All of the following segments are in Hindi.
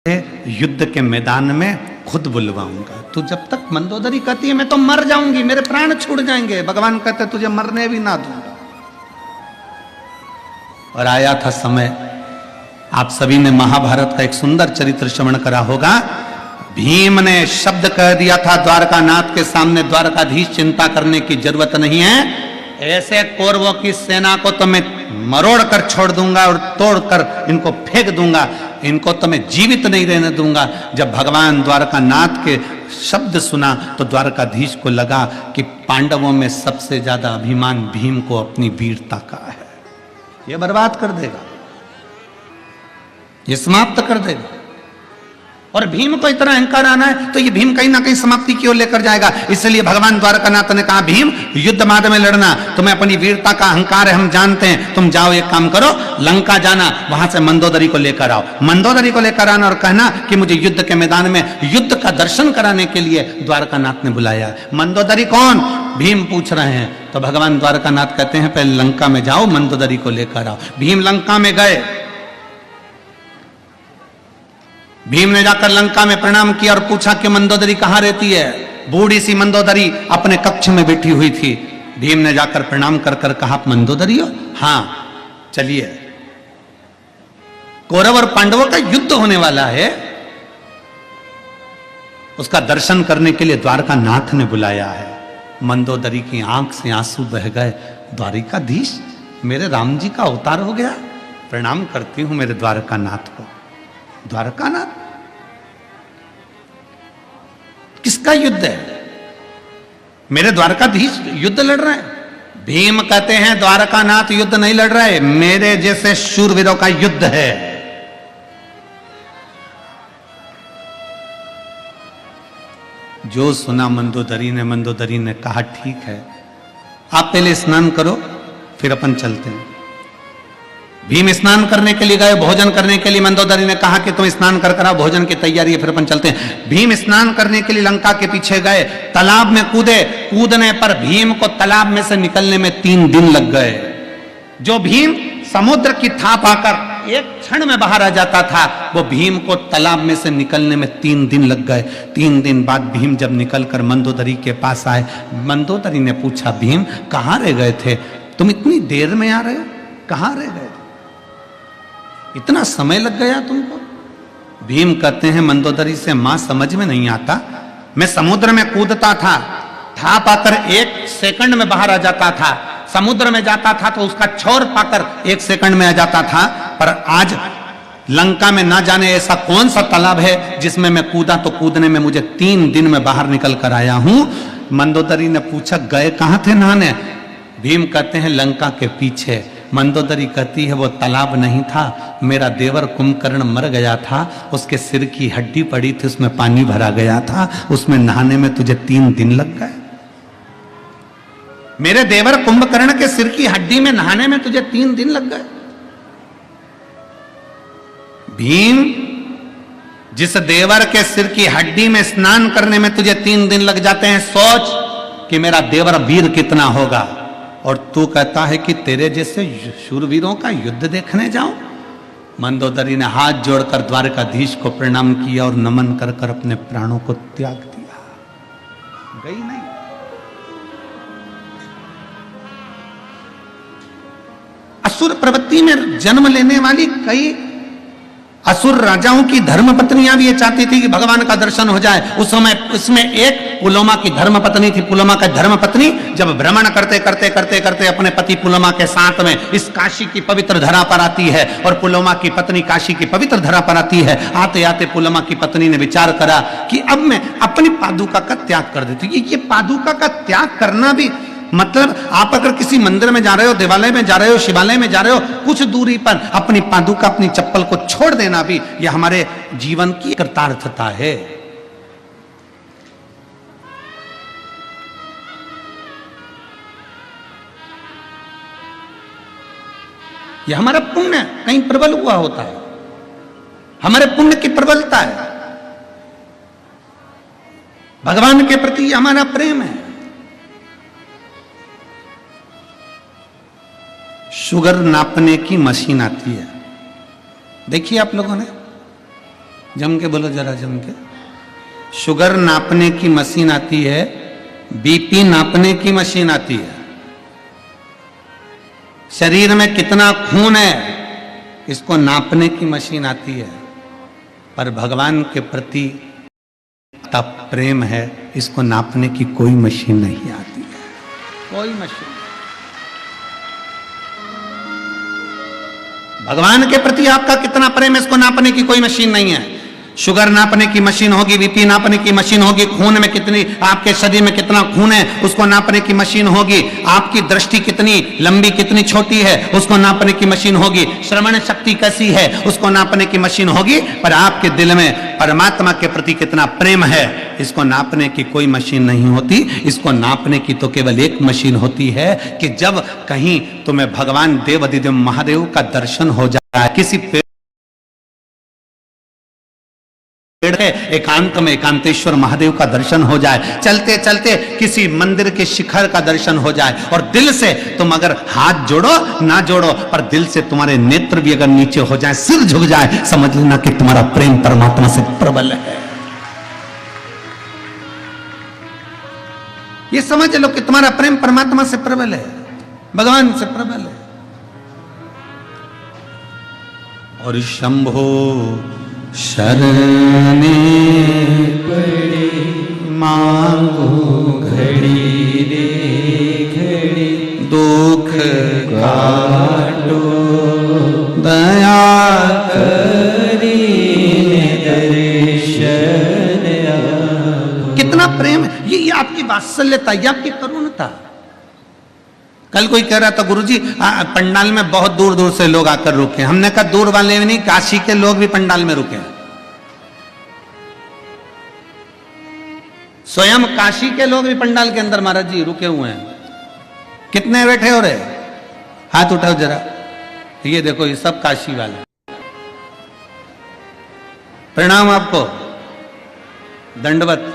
युद्ध के मैदान में खुद बुलवाऊंगा। तू जब तक मंदोदरी कहती है मैं तो मर जाऊंगी, मेरे प्राण छूट जाएंगे, भगवान कहते तुझे मरने भी ना दूंगा। और आया था समय, आप सभी ने महाभारत का एक सुंदर चरित्र श्रवण करा होगा। भीम ने शब्द कह दिया था द्वारकानाथ के सामने, द्वारकाधीश चिंता करने की जरूरत नहीं है, ऐसे कौरवों की सेना को तो मैं मरोड़ कर छोड़ दूंगा और तोड़कर इनको फेंक दूंगा, इनको तो मैं जीवित नहीं रहने दूंगा। जब भगवान द्वारकानाथ के शब्द सुना तो द्वारकाधीश को लगा कि पांडवों में सबसे ज्यादा अभिमान भीम को अपनी वीरता का है, ये बर्बाद कर देगा, ये समाप्त कर देगा। और भीम को इतना अहंकार आना है तो ये भीम कहीं ना कहीं समाप्ति की ओर लेकर जाएगा। इसलिए भगवान द्वारकानाथ ने कहा भीम युद्ध मार्ग में लड़ना, तुम्हें अपनी वीरता का अहंकार है, हम जानते हैं, तुम जाओ एक काम करो, लंका जाना, वहां से मंदोदरी को लेकर आओ, मंदोदरी को लेकर आना और कहना कि मुझे युद्ध के मैदान में युद्ध का दर्शन कराने के लिए द्वारकानाथ ने बुलाया। मंदोदरी कौन? भीम पूछ रहे हैं। तो भगवान द्वारकानाथ कहते हैं पहले लंका में जाओ, मंदोदरी को लेकर आओ। भीम लंका में गए, भीम ने जाकर लंका में प्रणाम किया और पूछा कि मंदोदरी कहां रहती है। बूढ़ी सी मंदोदरी अपने कक्ष में बैठी हुई थी। भीम ने जाकर प्रणाम कर कर कहा मंदोदरी हो? हाँ, चलिए, कौरव और पांडवों का युद्ध होने वाला है, उसका दर्शन करने के लिए द्वारकानाथ ने बुलाया है। मंदोदरी की आंख से आंसू बह गए। द्वारिकाधीश, मेरे राम जी का अवतार हो गया, प्रणाम करती हूं मेरे द्वारकानाथ को। द्वारकानाथ किसका युद्ध है? मेरे द्वारकाधीश युद्ध लड़ रहे हैं। भीम कहते हैं द्वारकानाथ युद्ध नहीं लड़ रहे, मेरे जैसे शूरवीरों का युद्ध है। जो सुना मंदोदरी ने कहा ठीक है, आप पहले स्नान करो फिर अपन चलते हैं। भीम स्नान करने के लिए गए, भोजन करने के लिए मंदोदरी ने कहा कि तुम स्नान कर कराओ, भोजन की तैयारी है, फिर अपन चलते हैं। भीम स्नान करने के लिए लंका के पीछे गए, तालाब में कूदे, कूदने पर भीम को तालाब में से निकलने में 3 दिन लग गए। जो भीम समुद्र की थाप आकर एक क्षण में बाहर आ जाता था, वो भीम को तालाब में से निकलने में 3 दिन लग गए। 3 दिन बाद भीम जब निकलकर मंदोदरी के पास आए, मंदोदरी ने पूछा भीम कहां रह गए थे, तुम इतनी देर में आ रहे हो, कहां रह गए, इतना समय लग गया तुमको? भीम कहते हैं मंदोदरी से मां समझ में नहीं आता, मैं समुद्र में कूदता था, थाप आकर 1 सेकंड में बाहर आ जाता था, समुद्र में जाता था तो उसका छोर पाकर 1 सेकंड में आ जाता था, पर आज लंका में ना जाने ऐसा कौन सा तालाब है जिसमें मैं कूदा तो कूदने में मुझे 3 दिन में बाहर निकल कर आया हूं। मंदोदरी ने पूछा गए कहां थे नहाने? भीम कहते हैं लंका के पीछे। मंदोदरी कहती है वो तालाब नहीं था, मेरा देवर कुंभकर्ण मर गया था, उसके सिर की हड्डी पड़ी थी, उसमें पानी भरा गया था, उसमें नहाने में तुझे 3 दिन लग गए। मेरे देवर कुंभकर्ण के सिर की हड्डी में नहाने में तुझे 3 दिन लग गए। भीम, जिस देवर के सिर की हड्डी में स्नान करने में तुझे 3 दिन लग जाते हैं, सोच कि मेरा देवर वीर कितना होगा, और तू कहता है कि तेरे जैसे शूरवीरों का युद्ध देखने जाऊं। मंदोदरी ने हाथ जोड़कर द्वारकाधीश को प्रणाम किया और नमन कर कर अपने प्राणों को त्याग दिया, गई नहीं। असुर प्रवृत्ति में जन्म लेने वाली कई असुर राजाओं की धर्म पत्नियां भी ये चाहती थी कि भगवान का दर्शन हो जाए। उस समय इसमें एक पुलोमा की धर्म पत्नी थी। पुलोमा का धर्म पत्नी जब भ्रमण करते करते करते करते अपने पति पुलोमा के साथ में इस काशी की पवित्र धरा पर आती है, और पुलोमा की पत्नी काशी की पवित्र धरा पर आती है। आते आते पुलोमा की पत्नी ने विचार करा कि अब मैं अपनी पादुका का त्याग कर देती हूँ। ये पादुका का त्याग करना भी मतलब, आप अगर किसी मंदिर में जा रहे हो, देवालय में जा रहे हो, शिवालय में जा रहे हो, कुछ दूरी पर अपनी पादुका, अपनी चप्पल को छोड़ देना भी यह हमारे जीवन की कृतार्थता है। यह हमारा पुण्य कहीं प्रबल हुआ होता है, हमारे पुण्य की प्रबलता है, भगवान के प्रति हमारा प्रेम है। शुगर नापने की मशीन आती है, देखिए आप लोगों ने, जम के बोलो जरा, जम के। शुगर नापने की मशीन आती है, बीपी नापने की मशीन आती है, शरीर में कितना खून है इसको नापने की मशीन आती है, पर भगवान के प्रति कितना प्रेम है इसको नापने की कोई मशीन नहीं आती है, कोई मशीन। भगवान के प्रति आपका कितना प्रेम है इसको नापने की कोई मशीन नहीं है। शुगर नापने की मशीन होगी, बीपी नापने की मशीन होगी, खून में कितनी, आपके शरीर में कितना खून है उसको नापने की मशीन होगी, आपकी दृष्टि कितनी लंबी कितनी छोटी है उसको नापने की मशीन होगी, श्रवण शक्ति कैसी है उसको नापने की मशीन होगी, पर आपके दिल में परमात्मा के प्रति कितना प्रेम है इसको नापने की कोई मशीन नहीं होती। इसको नापने की तो केवल एक मशीन होती है कि जब कहीं तुम्हें भगवान देवाधिदेव महादेव का दर्शन हो जाए, किसी पेड़ है एकांत में एकांतेश्वर महादेव का दर्शन हो जाए, चलते चलते किसी मंदिर के शिखर का दर्शन हो जाए, और दिल से तुम अगर हाथ जोड़ो ना जोड़ो पर दिल से तुम्हारे नेत्र भी अगर नीचे हो जाए, सिर झुक जाए, समझ लेना कि तुम्हारा प्रेम परमात्मा से प्रबल है। ये समझ लो कि तुम्हारा प्रेम परमात्मा से प्रबल है, भगवान से प्रबल है। और शंभो शरणे पड़े मांगो घड़ी रे घड़ी, दुख काटो दया करी दर्शन। कितना प्रेम है, ये आपकी वात्सल्यता, ये आपकी करुणता। कल कोई कह रहा था गुरुजी पंडाल में बहुत दूर दूर से लोग आकर रुके। हमने कहा दूर वाले भी नहीं, काशी के लोग भी पंडाल में रुके। स्वयं काशी के लोग भी पंडाल के अंदर महाराज जी रुके हुए हैं। कितने बैठे हो रहे, हाथ उठाओ जरा। ये देखो ये सब काशी वाले, प्रणाम आपको, दंडवत।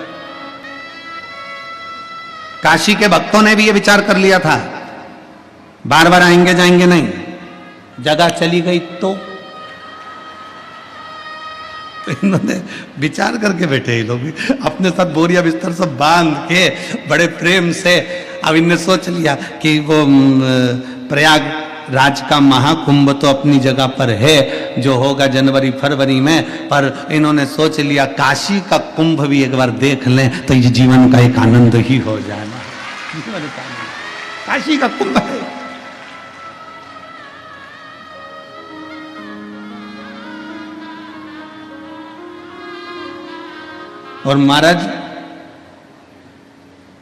काशी के भक्तों ने भी ये विचार कर लिया था बार बार आएंगे जाएंगे नहीं, जगह चली गई तो इन्होंने विचार करके बैठे ये लोग भी, अपने साथ बोरिया बिस्तर सब बांध के बड़े प्रेम से। अब इनने सोच लिया कि वो प्रयागराज का महाकुंभ तो अपनी जगह पर है जो होगा जनवरी फरवरी में, पर इन्होंने सोच लिया काशी का कुंभ भी एक बार देख लें तो ये जीवन का एक आनंद ही हो जाएगा। काशी का कुंभ है। और महाराज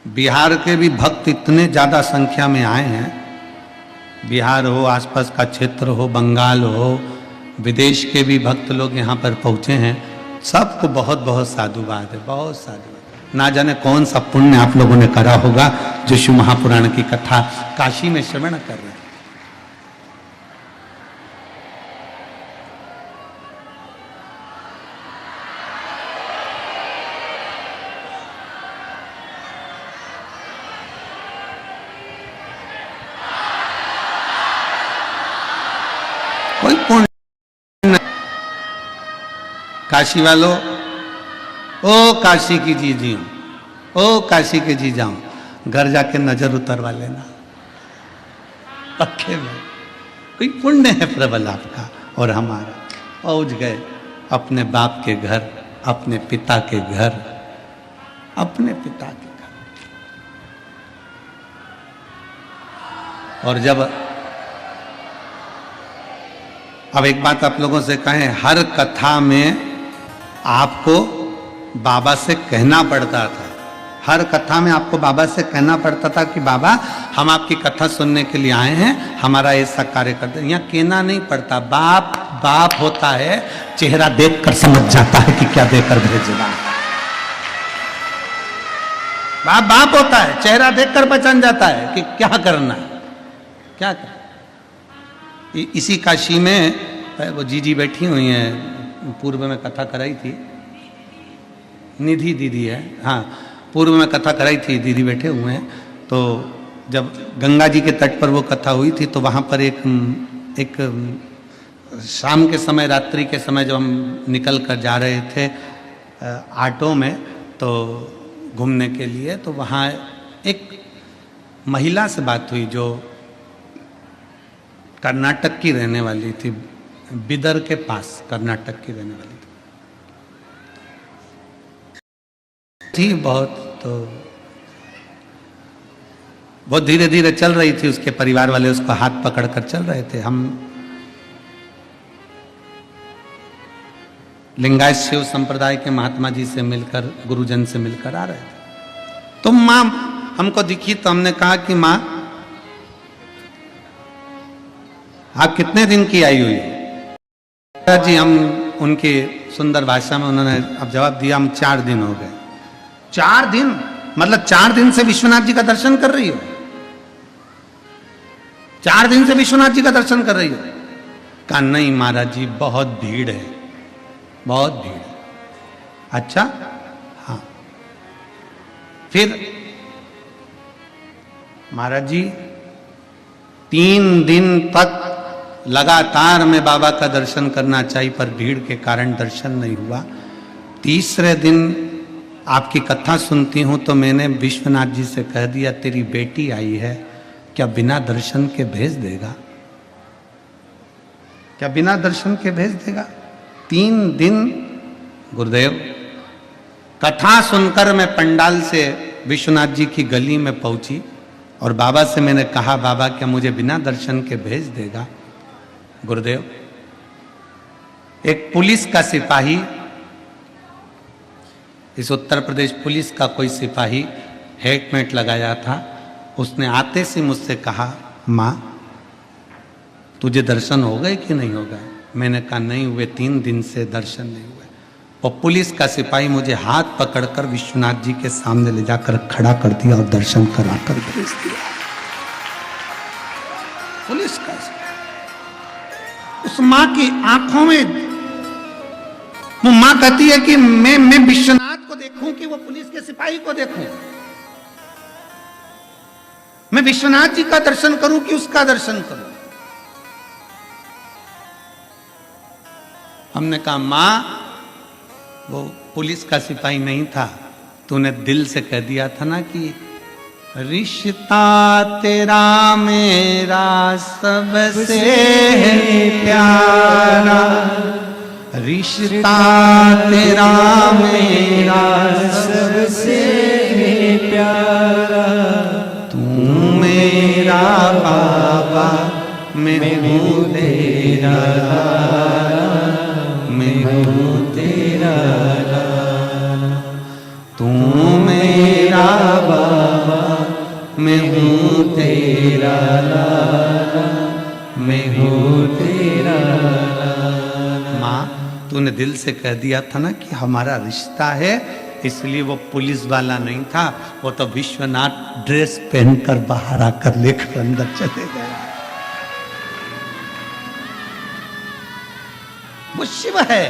बिहार के भी भक्त इतने ज्यादा संख्या में आए हैं, बिहार हो, आसपास का क्षेत्र हो, बंगाल हो, विदेश के भी भक्त लोग यहाँ पर पहुँचे हैं। सबको बहुत बहुत साधुवाद है, बहुत साधुवाद। ना जाने कौन सा पुण्य आप लोगों ने करा होगा जो शिव महापुराण की कथा काशी में श्रवण कर रहे हैं। कोई पुण्य नहीं। काशी वालों, ओ काशी की जी जी, ओ काशी के जी जाऊं, घर जाके नजर उतरवा लेना पक्के में। कोई पुण्य है प्रबल आपका और हमारा। पहुंच गए अपने बाप के घर, अपने पिता के घर, अपने पिता के घर। और जब अब एक बात आप लोगों से कहें, हर कथा में आपको बाबा से कहना पड़ता था, हर कथा में आपको बाबा से कहना पड़ता था कि बाबा हम आपकी कथा सुनने के लिए आए हैं, हमारा ऐसा कार्य करते हैं। यहाँ कहना नहीं पड़ता, बाप बाप होता है, चेहरा देखकर समझ जाता है कि क्या देकर भेजना है। बाप बाप होता है, चेहरा देखकर पहचान जाता है कि क्या करना है, क्या करना। इसी काशी में वो जीजी बैठी हुई हैं, पूर्व में कथा कराई थी, निधि दीदी है, हाँ पूर्व में कथा कराई थी, दीदी बैठे हुए हैं। तो जब गंगा जी के तट पर वो कथा हुई थी तो वहाँ पर एक शाम के समय, रात्रि के समय जब हम निकल कर जा रहे थे ऑटो में तो घूमने के लिए, तो वहाँ एक महिला से बात हुई जो कर्नाटक की रहने वाली थी, बिदर के पास कर्नाटक की रहने वाली थी बहुत। तो बहुत धीरे धीरे चल रही थी, उसके परिवार वाले उसको हाथ पकड़ कर चल रहे थे। हम लिंगायत शिव संप्रदाय के महात्मा जी से मिलकर, गुरुजन से मिलकर आ रहे थे। तो माँ हमको दिखी तो हमने कहा कि माँ आप कितने दिन की आई हुई है? जी हम उनकी सुंदर भाषा में उन्होंने अब जवाब दिया, हम 4 दिन हो गए। 4 दिन? मतलब 4 दिन से विश्वनाथ जी का दर्शन कर रही हो? 4 दिन से विश्वनाथ जी का दर्शन कर रही हो? कहा नहीं महाराज जी, बहुत भीड़ है, बहुत भीड़। अच्छा, हाँ। फिर महाराज जी 3 दिन तक लगातार मैं बाबा का दर्शन करना चाहिए, पर भीड़ के कारण दर्शन नहीं हुआ। तीसरे दिन आपकी कथा सुनती हूं तो मैंने विश्वनाथ जी से कह दिया तेरी बेटी आई है, क्या बिना दर्शन के भेज देगा? क्या बिना दर्शन के भेज देगा? 3 दिन गुरुदेव, कथा सुनकर मैं पंडाल से विश्वनाथ जी की गली में पहुंची और बाबा से मैंने कहा बाबा क्या मुझे बिना दर्शन के भेज देगा? गुरुदेव, एक पुलिस का सिपाही, इस उत्तर प्रदेश पुलिस का कोई सिपाही हेलमेट लगाया था, उसने आते से मुझसे कहा माँ तुझे दर्शन हो गए कि नहीं हो गए? मैंने कहा नहीं हुए, 3 दिन से दर्शन नहीं हुए। और पुलिस का सिपाही मुझे हाथ पकड़कर विश्वनाथ जी के सामने ले जाकर खड़ा कर दिया और दर्शन कराकर भेज दिया। पुलिस का सिपाही। उस मां की आंखों में, वो मां कहती है कि मैं विश्वनाथ को देखूं कि वो पुलिस के सिपाही को देखूं? मैं विश्वनाथ जी का दर्शन करूं कि उसका दर्शन करूं? हमने कहा मां वो पुलिस का सिपाही नहीं था, तूने दिल से कह दिया था ना कि रिश्ता तेरा मेरा सबसे प्यारा, रिश्ता तेरा मेरा सबसे प्यारा, तू मेरा बाबा मैं हूँ तेरा, मैं हूँ तेरा, तू मेरा बाबा मैं हूँ तेरा, मैं हूँ तेरा। माँ तूने दिल से कह दिया था ना कि हमारा रिश्ता है, इसलिए वो पुलिस वाला नहीं था, वो तो विश्वनाथ ड्रेस पहनकर बाहर आकर लेकर अंदर चले गए। वो शिव है,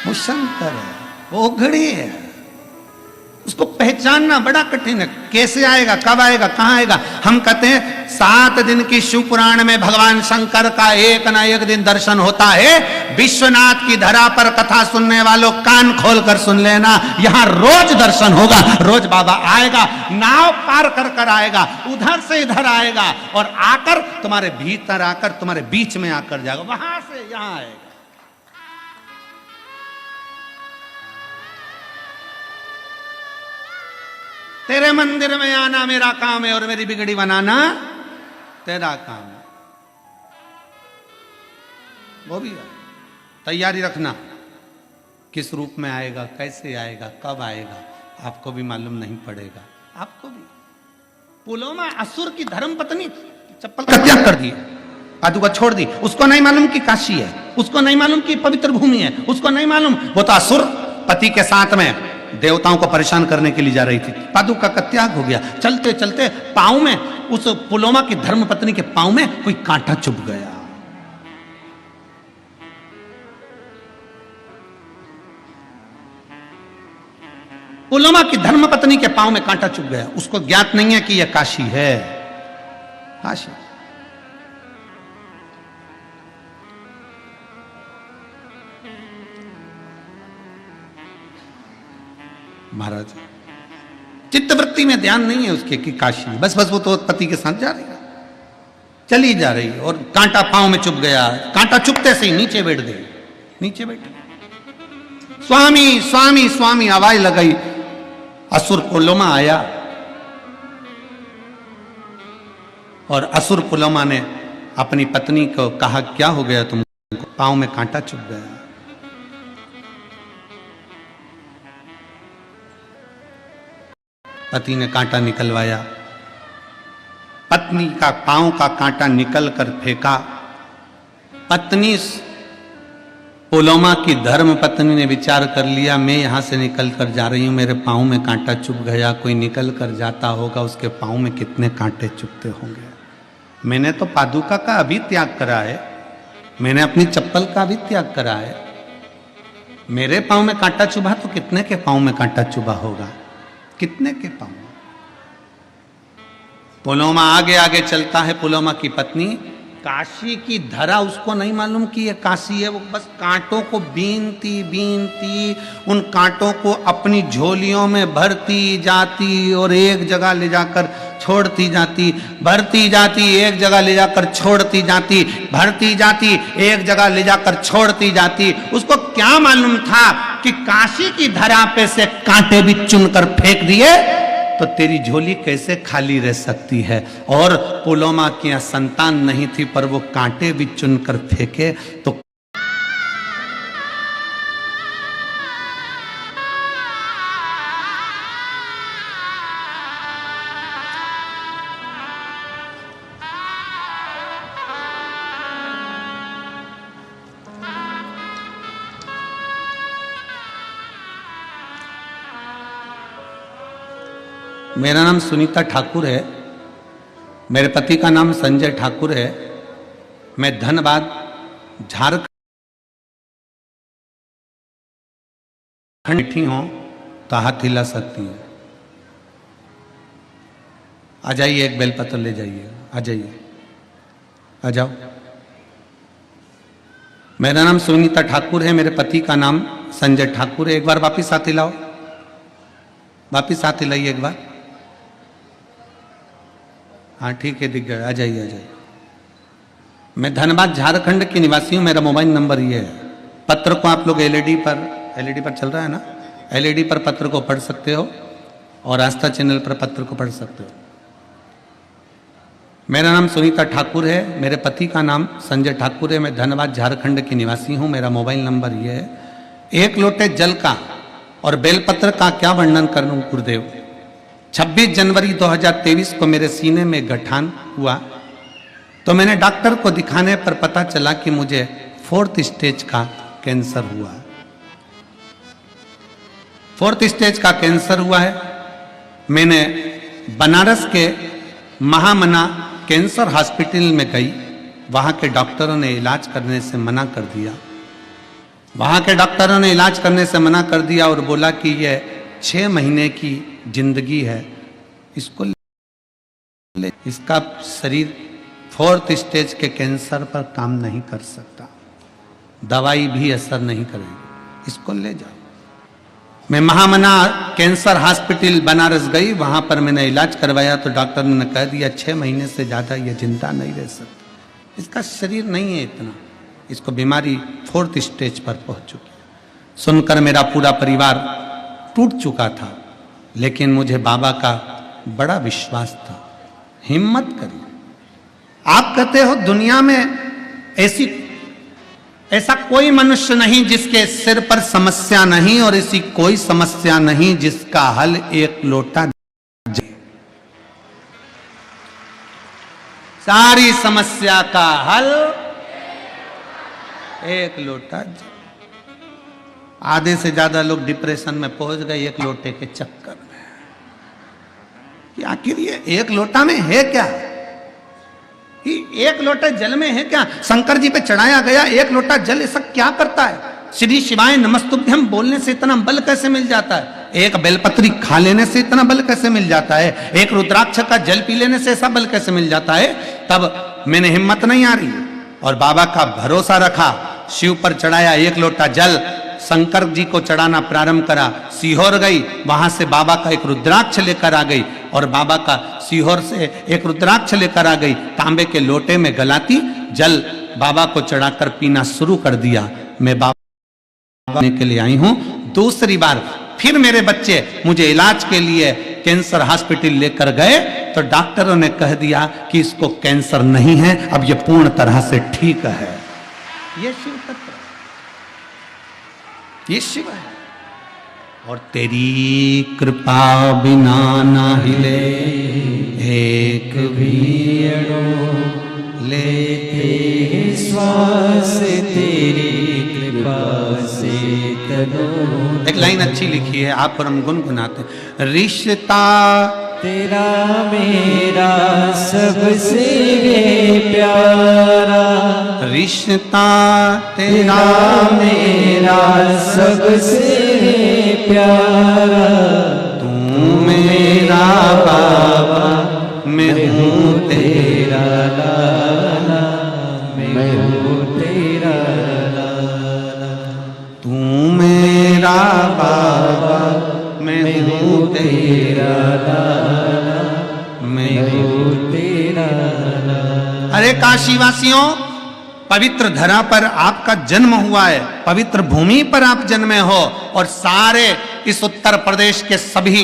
वो शंकर है, वो घड़ी है। उसको पहचानना बड़ा कठिन है। कैसे आएगा, कब आएगा, कहां आएगा? हम कहते हैं 7 दिन की शिव पुराण में भगवान शंकर का एक ना एक दिन दर्शन होता है। विश्वनाथ की धरा पर कथा सुनने वालों कान खोल कर सुन लेना, यहां रोज दर्शन होगा, रोज बाबा आएगा, नाव पार कर कर आएगा, उधर से इधर आएगा और आकर तुम्हारे भीतर आकर तुम्हारे बीच में आकर जाएगा, वहां से यहां आएगा। तेरे मंदिर में आना मेरा काम है और मेरी बिगड़ी बनाना तेरा काम है। वो भी है। तैयारी रखना, किस रूप में आएगा, कैसे आएगा, कब आएगा, आपको भी मालूम नहीं पड़ेगा। आपको भी पुलोमा असुर की धर्म पत्नी चप्पल का त्याग कर दी, पादुका छोड़ दी। उसको नहीं मालूम कि काशी है, उसको नहीं मालूम कि पवित्र भूमि है, उसको नहीं मालूम। वो तो असुर पति के साथ में देवताओं को परेशान करने के लिए जा रही थी। पादुका का त्याग हो गया। चलते चलते पांव में, उस पुलोमा की धर्म पत्नी के पांव में कोई कांटा चुभ गया। पुलोमा की धर्म पत्नी के पांव में कांटा चुभ गया। उसको ज्ञात नहीं है कि यह काशी है। काशी। महाराज चित्तवृत्ति में ध्यान नहीं है उसके कि काशी, बस बस वो तो पति के साथ जा रही है, चली जा रही है और कांटा पांव में चुभ गया। कांटा चुभते से ही नीचे बैठ गई, नीचे बैठी। स्वामी स्वामी स्वामी आवाज लगाई, असुर पुलोमा आया और असुर पुलोमा ने अपनी पत्नी को कहा क्या हो गया तुमको? पांव में कांटा चुभ गया। पति ने कांटा निकलवाया, पत्नी का पांव का कांटा निकल कर फेंका। पत्नी पुलोमा की धर्म पत्नी ने विचार कर लिया, मैं यहां से निकल कर जा रही हूं, मेरे पांव में कांटा चुभ गया, कोई निकल कर जाता होगा, उसके पांव में कितने कांटे चुभते होंगे। मैंने तो पादुका का अभी त्याग करा है, मैंने अपनी चप्पल का भी त्याग करा है, मेरे पांव में कांटा चुभा तो कितने के पांव में कांटा चुभा होगा, कितने के पांव। पुलोमा आगे आगे चलता है। पुलोमा की पत्नी, काशी की धरा उसको नहीं मालूम कि ये काशी है, वो बस कांटों को बीनती बीनती उन कांटों को अपनी झोलियों में भरती जाती और एक जगह ले जाकर छोड़ती जाती, भरती जाती, एक जगह ले जाकर छोड़ती जाती, भरती जाती, एक जगह ले जाकर छोड़ती जाती। उसको क्या मालूम था कि काशी की धरा पे से कांटे भी चुनकर फेंक दिए तो तेरी झोली कैसे खाली रह सकती है। और पुलोमा की संतान नहीं थी पर वो कांटे भी चुनकर फेंके तो मेरा नाम सुनीता ठाकुर है, मेरे पति का नाम संजय ठाकुर है। मैं धनबाद झारखंड बैठी हूं तो हाथ हिला सकती है। आ जाइए, एक बेलपत्र ले जाइए, आ जाइए, आ जाओ। मेरा नाम सुनीता ठाकुर है, मेरे पति का नाम संजय ठाकुर है। एक बार वापिस हाथ हिलाओ, वापिस हाथ हिलाइए एक बार। हाँ ठीक है, दिख गया, आ जाइए, आ जाइए। मैं धनबाद झारखंड की निवासी हूँ, मेरा मोबाइल नंबर ये है। पत्र को आप लोग एलईडी पर चल रहा है ना, एलईडी पर पत्र को पढ़ सकते हो और आस्था चैनल पर पत्र को पढ़ सकते हो। मेरा नाम सुनीता ठाकुर है, मेरे पति का नाम संजय ठाकुर है। मैं धनबाद झारखंड की निवासी हूँ, मेरा मोबाइल नंबर ये है। एक लोटे जल का और बेलपत्र का क्या वर्णन करूं गुरुदेव। 26 जनवरी 2023 को मेरे सीने में गठान हुआ तो मैंने डॉक्टर को दिखाने पर पता चला कि मुझे 4th स्टेज का कैंसर हुआ। 4th स्टेज का कैंसर हुआ है। मैंने बनारस के महामना कैंसर हॉस्पिटल में गई, वहां के डॉक्टरों ने इलाज करने से मना कर दिया। वहां के डॉक्टरों ने इलाज करने से मना कर दिया और बोला कि यह 6 महीने की जिंदगी है, इसको इसका शरीर 4th स्टेज के कैंसर पर काम नहीं कर सकता, दवाई भी असर नहीं करेगी, इसको ले जाओ। मैं महामना कैंसर हॉस्पिटल बनारस गई, वहां पर मैंने इलाज करवाया तो डॉक्टर ने कह दिया 6 महीने से ज्यादा ये जिंदा नहीं रह सकता, इसका शरीर नहीं है इतना, इसको बीमारी 4th स्टेज पर पहुंच चुकी है। सुनकर मेरा पूरा परिवार टूट चुका था, लेकिन मुझे बाबा का बड़ा विश्वास था। हिम्मत करिए। आप कहते हो दुनिया में ऐसा कोई मनुष्य नहीं जिसके सिर पर समस्या नहीं और ऐसी कोई समस्या नहीं जिसका हल एक लोटा जल। सारी समस्या का हल एक लोटा जल। आधे से ज्यादा लोग डिप्रेशन में पहुंच गए एक लोटे के चक्कर में कि आखिर ये एक लोटा में है क्या, कि एक लोटे जल में है क्या। शंकर जी पे चढ़ाया गया एक लोटा जल ऐसा क्या करता है। श्री शिवाय नमस्तुभ्यम बोलने से इतना बल कैसे मिल जाता है, एक बेलपत्री खा लेने से इतना बल कैसे मिल जाता है, एक रुद्राक्ष का जल पी लेने से ऐसा बल कैसे मिल जाता है। तब मैंने हिम्मत नहीं आ रही और बाबा का भरोसा रखा, शिव पर चढ़ाया 1 लोटा जल, शंकर जी को चढ़ाना प्रारंभ करा, सीहोर गई, वहां से बाबा का एक रुद्राक्ष लेकर आ गई और बाबा का सीहोर से एक रुद्राक्ष लेकर आ गई, तांबे के लोटे में गलाती जल बाबा को चढ़ाकर पीना शुरू कर दिया। मैं बाबा के लिए आई हूं। दूसरी बार फिर मेरे बच्चे मुझे इलाज के लिए कैंसर हॉस्पिटल लेकर गए तो डॉक्टरों ने कह दिया कि इसको कैंसर नहीं है, अब ये पूर्ण तरह से ठीक है। ये शिव तत्व, ये शिव है। और तेरी कृपा बिना ना हिले एक भी अणु, लेते श्वास तेरी कृपा से तनो। एक लाइन अच्छी लिखी है, आप और हम गुनगुनाते हैं। रिश्ता तेरा मेरा सबसे प्यारा, रिश्ता तेरा मेरा सबसे प्यारा, तू मेरा बाबा, मैं हूँ तेरा लाला, मैं हूँ तेरा लाला। तू मेरा बाबा, मैं हूँ तेरा लाला, मैं हूँ तेरा लाला। अरे काशीवासियों, पवित्र धरा पर आपका जन्म हुआ है, पवित्र भूमि पर आप जन्मे हो और सारे इस उत्तर प्रदेश के सभी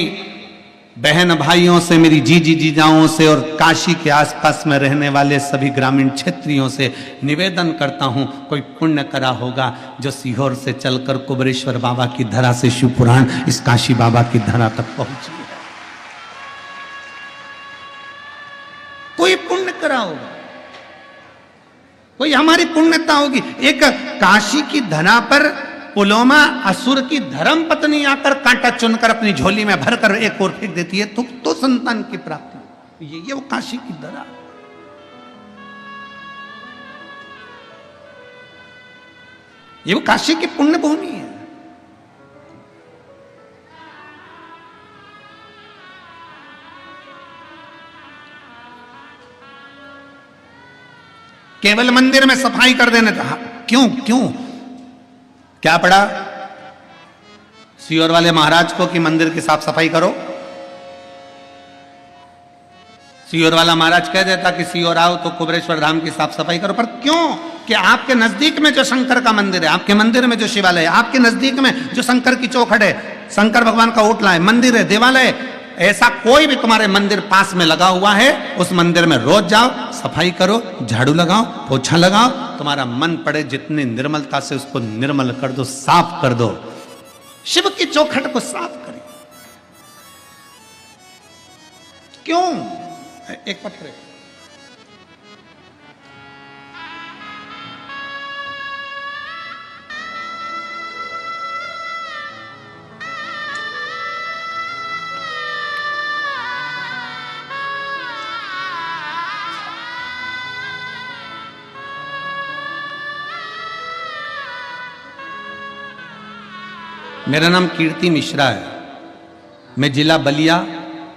बहन भाइयों से, मेरी जीजाओं से और काशी के आसपास में रहने वाले सभी ग्रामीण क्षेत्रियों से निवेदन करता हूं, कोई पुण्य करा होगा जो सीहोर से चलकर कुबरेश्वर बाबा की धरा से शिवपुराण इस काशी बाबा की धरा तक पहुंची है। कोई पुण्य करा होगा, कोई हमारी पुण्यता होगी। एक काशी की धरा पर पुलोमा असुर की धर्म पत्नी आकर कांटा चुनकर अपनी झोली में भरकर एक और फेंक देती है तो संतान की प्राप्ति। ये वो काशी की धरा, ये वो काशी की पुण्य भूमि है। केवल मंदिर में सफाई कर देने था, क्यों क्या पड़ा सीहोर वाले महाराज को कि मंदिर की साफ सफाई करो? सीहोर वाला महाराज कह देता कि सीहोर आओ तो कुबरेश्वर धाम की साफ सफाई करो, पर क्यों? कि आपके नजदीक में जो शंकर का मंदिर है, आपके मंदिर में जो शिवालय है, आपके नजदीक में जो शंकर की चौखट है, शंकर भगवान का ओटला है, मंदिर है, देवालय, ऐसा कोई भी तुम्हारे मंदिर पास में लगा हुआ है, उस मंदिर में रोज जाओ, सफाई करो, झाड़ू लगाओ, पोछा लगाओ, तुम्हारा मन पड़े जितनी निर्मलता से उसको निर्मल कर दो, साफ कर दो। शिव की चौखट को साफ करें। क्यों? एक पत्थर मेरा नाम कीर्ति मिश्रा है, मैं जिला बलिया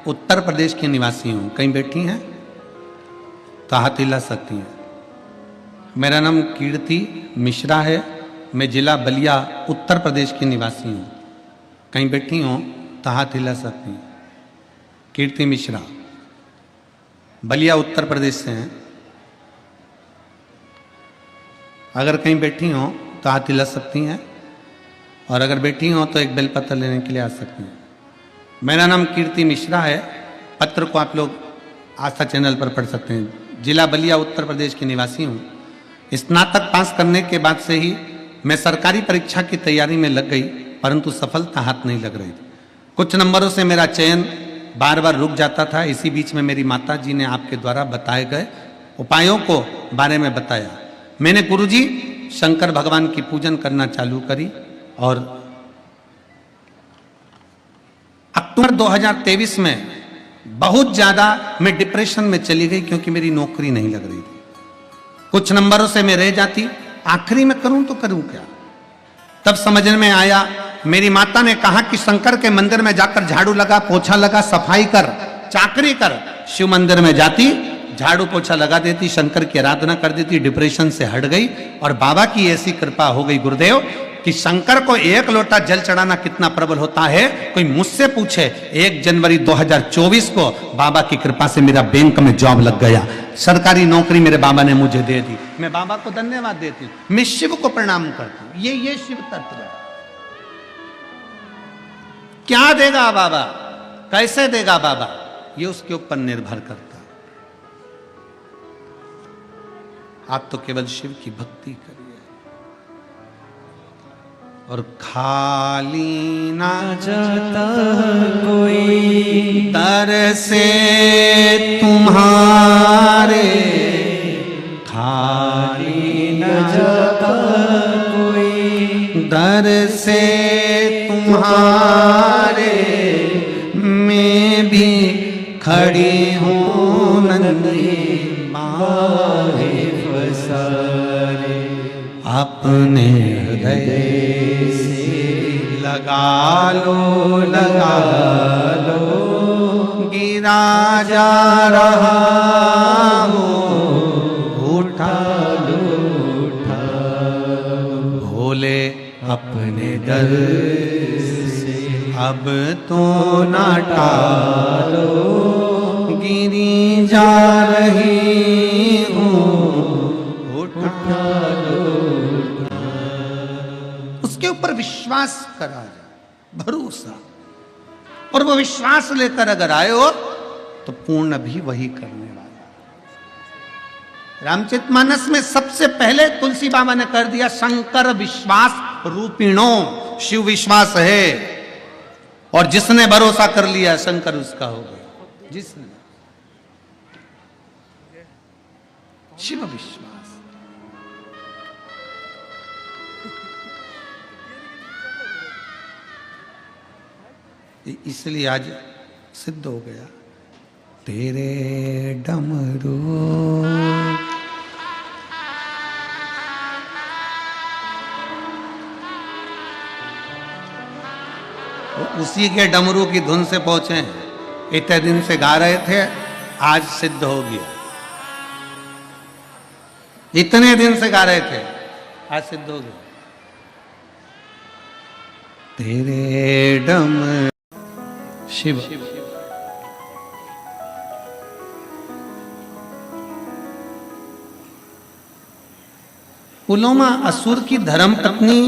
उत्तर प्रदेश की निवासी हूँ। कहीं बैठी हैं तो हाथ हिला सकती हैं। मेरा नाम कीर्ति मिश्रा है, मैं जिला बलिया उत्तर प्रदेश की निवासी हूँ। कहीं बैठी हो तो हाथ हिला सकती हैं। कीर्ति मिश्रा बलिया उत्तर प्रदेश से हैं। अगर कहीं बैठी हो तो हाथ हिला सकती हैं और अगर बैठी हो तो एक बेलपत्र लेने के लिए आ सकती हैं। मेरा नाम कीर्ति मिश्रा है। पत्र को आप लोग आस्था चैनल पर पढ़ सकते हैं। जिला बलिया उत्तर प्रदेश की निवासी हूँ। स्नातक पास करने के बाद से ही मैं सरकारी परीक्षा की तैयारी में लग गई, परंतु सफलता हाथ नहीं लग रही थी। कुछ नंबरों से मेरा चयन बार बार रुक जाता था। इसी बीच में मेरी माता जी ने आपके द्वारा बताए गए उपायों को बारे में बताया। मैंने गुरुजी शंकर भगवान की पूजन करना चालू करी और अक्टूबर 2023 में बहुत ज़्यादा मैं डिप्रेशन में चली गई, क्योंकि मेरी नौकरी नहीं लग रही थी। कुछ नंबरों से मैं रह जाती, आखिरी में करूं तो करूं क्या। तब समझ में आया, मेरी माता ने कहा कि शंकर के मंदिर में जाकर झाड़ू लगा, पोछा लगा, सफाई कर, चाकरी कर। शिव मंदिर में जाती, झाड़ू पोछा लगा देती, शंकर की आराधना कर देती, डिप्रेशन से हट गई। और बाबा की ऐसी कृपा हो गई गुरुदेव कि शंकर को एक लोटा जल चढ़ाना कितना प्रबल होता है, कोई मुझसे पूछे। 1 जनवरी 2024 को बाबा की कृपा से मेरा बैंक में जॉब लग गया, सरकारी नौकरी मेरे बाबा ने मुझे दे दी। मैं बाबा को धन्यवाद देती हूँ, मैं शिव को प्रणाम करती हूँ। ये शिव तत्व है। क्या देगा बाबा, कैसे देगा बाबा, ये उसके ऊपर निर्भर करता है। आप तो केवल शिव की भक्ति करिए और खाली ना जाता कोई दर से तुम्हारे, खाली न जाता कोई दर से तुम्हारे, मैं भी खड़ी हूँ नंदी बाहे फसारे, अपने हृदय से लगा लो गिरा जा रहा हूँ, उठा भोले अपने दर से अब तो ना टालो, गिरी जा रही हूँ, उठा उसके ऊपर विश्वास करा जाए, भरोसा। और वो विश्वास लेकर अगर आए हो तो पूर्ण भी वही करने वाला। रामचरितमानस में सबसे पहले तुलसी बाबा ने कर दिया शंकर विश्वास रूपिणो, शिव विश्वास है और जिसने भरोसा कर लिया शंकर उसका हो गया। जिसने शिव विश्वास, इसलिए आज सिद्ध हो गया। तेरे डमरू उसी के डमरू की धुन से पहुंचे। इतने दिन से गा रहे थे, आज सिद्ध हो गया। इतने दिन से गा रहे थे, आज सिद्ध हो गया। तेरे डमरू शिव पुलोमा असुर की धर्म पत्नी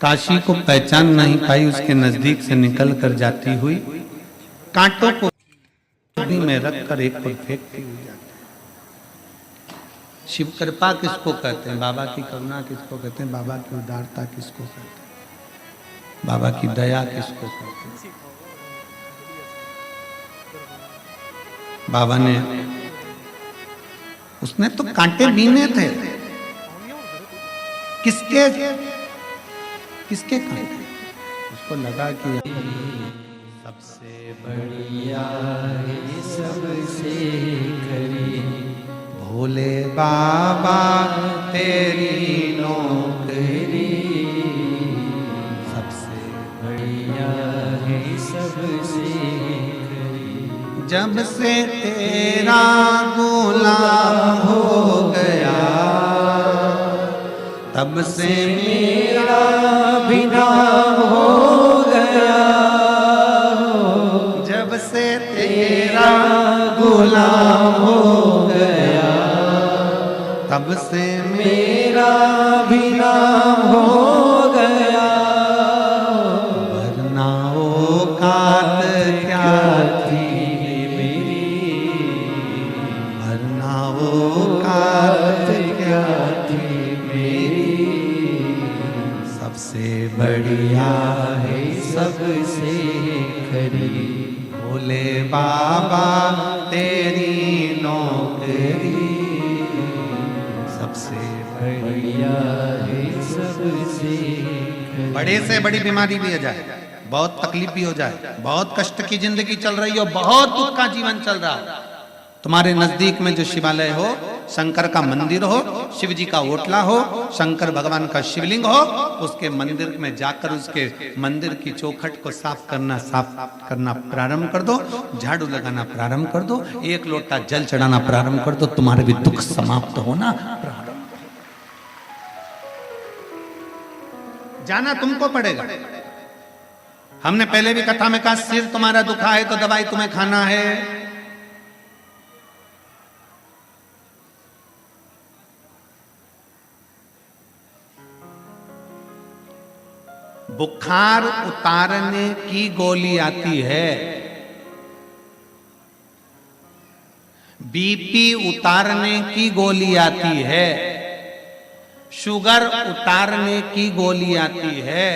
काशी को पहचान नहीं पाई, उसके नजदीक से निकल कर जाती हुई कांटों को नदी में रखकर एक पर फेंकती हुई जाती है। शिव कृपा किसको कहते हैं, बाबा की करुणा किसको कहते हैं, बाबा की उदारता किसको कहते हैं, बाबा की दया किसको कहते हैं। बाबा ने, उसने तो कांटे बीने थे, किसके किसके कांटे, उसको लगा कि सबसे बढ़िया है सबसे खरी, भोले बाबा तेरी नौकरी, सबसे बढ़िया है सबसे खरी, जब से तेरा गुलाम हो गया तब से मेरा भी नाम हो गया, जब से तेरा गुलाम हो गया तब से मेरा भी नाम हो गया, वरना औकात क्या थी मेरी, वरना औकात क्या थी मेरी, सबसे बढ़िया है सबसे खरी, भोले बाबा तेरी नौकरी, सबसे बढ़िया है सबसे खरी। बड़े से बड़ी बीमारी भी हो जाए, बहुत तकलीफ भी हो जाए, बहुत कष्ट की जिंदगी चल रही हो, बहुत दुख का जीवन चल रहा, तुम्हारे नजदीक में जो शिवालय हो शंकर का मंदिर हो, शिव जी का ओटला हो, शंकर भगवान का शिवलिंग हो, उसके मंदिर में जाकर उसके मंदिर की चौखट को साफ करना प्रारंभ कर दो, झाड़ू लगाना प्रारंभ कर दो, एक लोटा जल चढ़ाना प्रारंभ कर दो, तुम्हारे भी दुख समाप्त होना प्रारंभ। जाना तुमको पड़ेगा। हमने पहले भी कथा में कहा, सिर तुम्हारा दुखा है तो दवाई तुम्हें खाना है। बुखार उतारने की गोली आती है, बीपी उतारने की गोली आती है, शुगर उतारने की गोली आती है,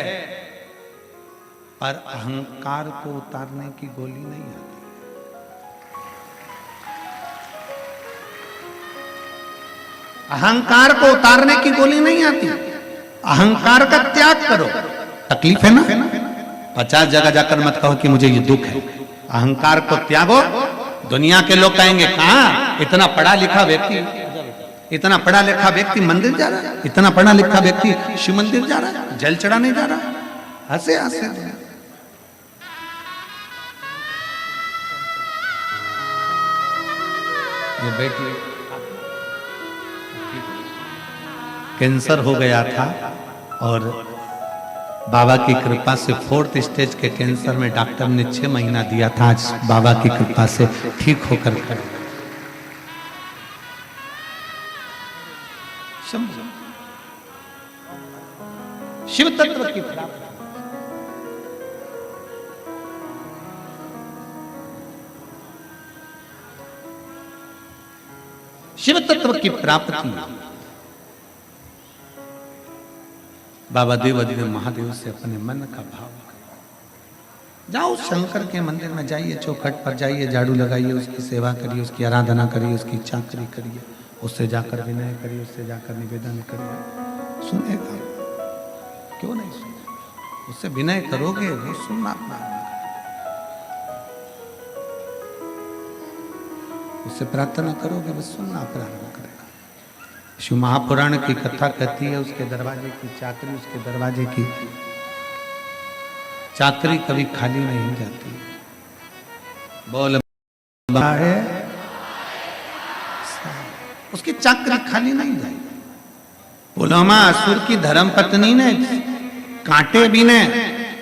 पर अहंकार को उतारने की गोली नहीं आती। अहंकार को उतारने की गोली नहीं आती। अहंकार का त्याग करो। तकलीफ है ना, 50 जगह जाकर मत कहो कि मुझे ये दुख है। अहंकार को त्यागो। दुनिया के लोग कहेंगे, कहां इतना पढ़ा लिखा व्यक्ति, इतना पढ़ा लिखा व्यक्ति मंदिर जा रहा है, इतना पढ़ा लिखा व्यक्ति शिव मंदिर जा रहा है, जल चढ़ाने जा रहा है। हंसे हंसे ये बेटी कैंसर हो गया था और बाबा की कृपा से 4th स्टेज के कैंसर में डॉक्टर ने 6 महीना दिया था। आज बाबा की कृपा से ठीक होकर खड़े। शिव तत्व की प्राप्ति, शिव तत्व की प्राप्ति बाबा देवादिदेव महादेव से अपने मन का भाव करो। जाओ शंकर के मंदिर में जाइए, चौखट पर जाइए, झाड़ू लगाइए, उसकी सेवा करिए, उसकी आराधना करिए, उसकी चाकरी करिए, उससे जाकर विनय करिए, उससे जाकर निवेदन करिए। सुनेगा क्यों नहीं सुनेगा? उससे विनय करोगे वो सुनना प्रारंभ, उससे प्रार्थना करोगे वो सुनना प्रारंभ करेगा। शिव महापुराण की कथा कहती है, उसके दरवाजे की चाकरी, उसके दरवाजे की चाकरी कभी खाली नहीं जाती। बोल है, उसकी चाकरी खाली नहीं जाएगी। पुलवामा असुर की धर्म पत्नी ने कांटे बीने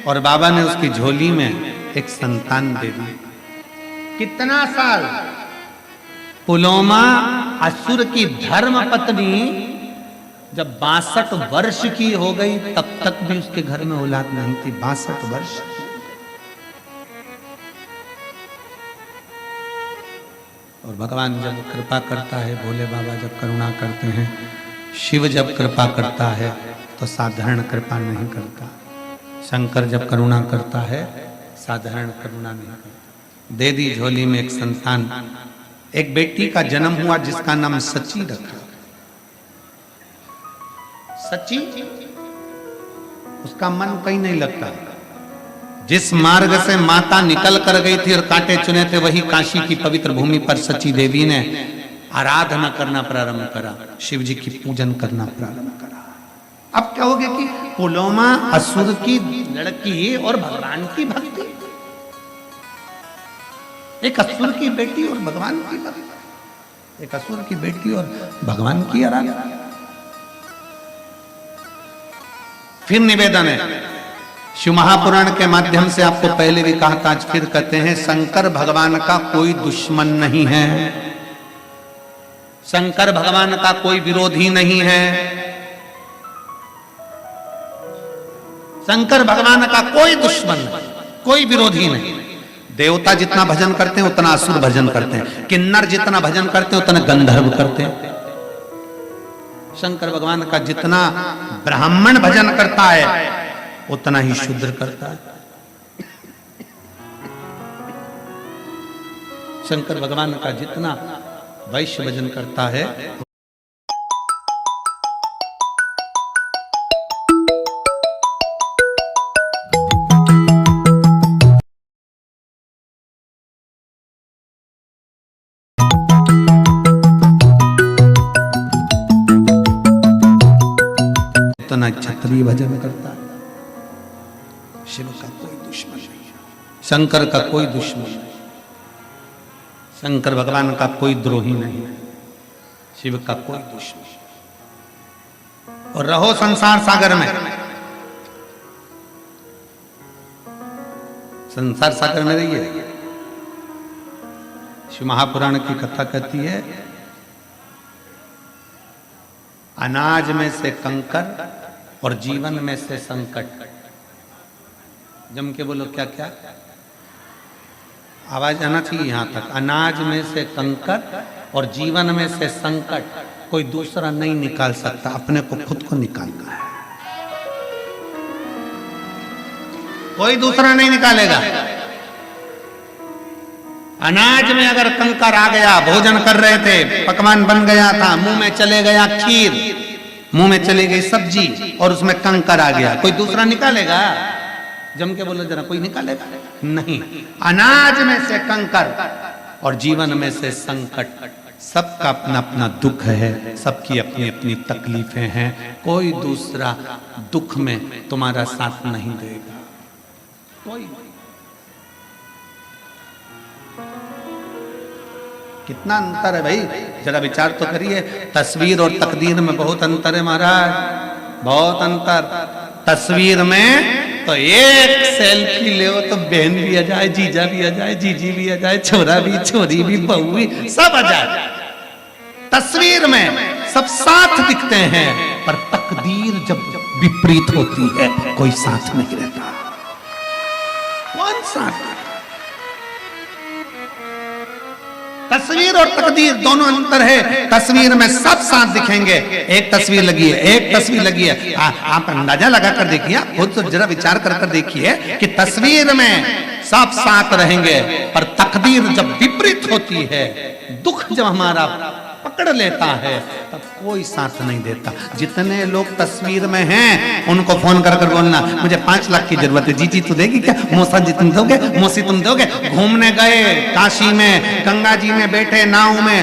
और बाबा ने उसकी झोली में एक संतान दे दी। कितना साल? पुलवामा असुर की धर्म पत्नी जब 62 वर्ष की हो गई तब तक भी उसके घर में औलाद नहीं थी। 62 वर्ष। और भगवान जब कृपा करता है, भोले बाबा जब करुणा करते हैं, शिव जब कृपा करता है तो साधारण कृपा नहीं करता। शंकर जब करुणा करता है साधारण करुणा नहीं करता। दे दी झोली में एक संतान, एक बेटी का जन्म हुआ जिसका नाम सची रखा। सची, उसका मन कहीं नहीं लगता। जिस मार्ग से माता निकल कर गई थी और कांटे चुने थे, वही काशी की पवित्र भूमि पर सची देवी ने आराधना करना प्रारंभ करा, शिव जी की पूजन करना प्रारंभ करा। अब क्या हो गया कि पुलवामा असुर की लड़की और भगवान की भक्ति, एक असुर की बेटी और भगवान की भक्ति, एक असुर की बेटी और भगवान की आराधना। फिर निवेदन है, शिव महापुराण के माध्यम से आपको पहले भी कहा था, आज फिर कहते हैं, शंकर भगवान का कोई दुश्मन नहीं है, शंकर भगवान का कोई विरोधी नहीं है, शंकर भगवान का कोई दुश्मन नहीं, कोई विरोधी नहीं। देवता जितना भजन करते हैं उतना असुर भजन करते हैं, किन्नर जितना भजन करते हैं उतना गंधर्व करते हैं। शंकर भगवान का जितना ब्राह्मण भजन करता है उतना ही शूद्र करता है। शंकर भगवान का जितना वैश्य भजन करता है उतना क्षत्रिय भजन करता है। शिव का कोई दुश्मन नहीं, शंकर का कोई दुश्मन नहीं, शंकर भगवान का कोई द्रोही नहीं है, शिव का कोई दुश्मन। और रहो संसार सागर में, संसार सागर में रहिए। शिव महापुराण की कथा कहती है, अनाज में से कंकर और जीवन में से संकट। जम के बोलो क्या क्या, आवाज आना चाहिए यहां तक। अनाज में से कंकर और जीवन में से संकट कोई दूसरा नहीं निकाल सकता, अपने को खुद को निकालना है। कोई दूसरा नहीं निकालेगा। अनाज में अगर कंकर आ गया, भोजन कर रहे थे, पकवान बन गया था, मुंह में चले गया खीर, मुंह में चली गई सब्जी और उसमें कंकर आ गया, कोई दूसरा निकालेगा? जम के बोलो जरा, कोई निकालेगा नहीं। अनाज में से कंकर और जीवन में से संकट। सबका अपना अपना दुख है, सबकी अपनी अपनी तकलीफें हैं, कोई दूसरा दुख में तुम्हारा साथ नहीं देगा, कोई। कितना अंतर है भाई, जरा विचार तो करिए। तस्वीर और तकदीर में बहुत अंतर है महाराज, बहुत अंतर। तस्वीर में तो एक सेल्फी ले तो बहन भी आ जाए, जीजा भी आ जाए, जीजी भी आ जाए, छोरा भी, छोरी भी, बहू भी, सब आ जाए। तस्वीर में सब साथ दिखते हैं, पर तकदीर जब विपरीत होती है कोई साथ नहीं रहता। कौन साथ? तस्वीर और तकदीर दोनों अंतर है। तस्वीर में सब साथ दिखेंगे, एक तस्वीर लगी है, एक तस्वीर लगी है, आप अंदाजा लगा कर देखिए, आप खुद तो जरा विचार कर कर देखिए कि तस्वीर में सब साथ रहेंगे, पर तकदीर जब विपरीत होती है, दुख जब हमारा पकड़ लेता है, तब कोई साथ नहीं देता। जितने लोग तस्वीर में हैं उनको फोन कर कर बोलना, मुझे 5 लाख की जरूरत है, जीजी तू देगी क्या, मौसा जी तुम दोगे, मौसी तुम दोगे। घूमने गए काशी में, गंगा जी में बैठे नाव में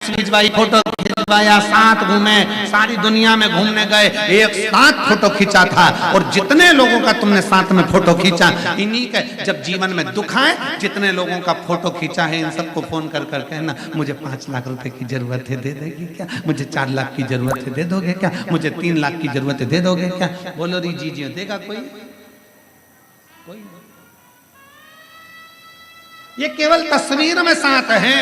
खिंचवाई, फोटो खिंचवाया, साथ घूमे, सारी दुनिया में घूमने गए, एक साथ फोटो खींचा था। और जितने लोगों का तुमने साथ में फोटो खींचा, इन्हीं के जब जीवन में दुख आए, जितने लोगों का फोटो खींचा है, इन सबको फोन कर कर कहना, मुझे 5 लाख रुपए की जरूरत है, दे देगी क्या, मुझे 4 लाख की जरूरत है, दे दोगे क्या, मुझे 3 लाख की जरूरत है, दे दोगे क्या। बोलो री जी देगा कोई? कोई। ये केवल तस्वीर में साथ है,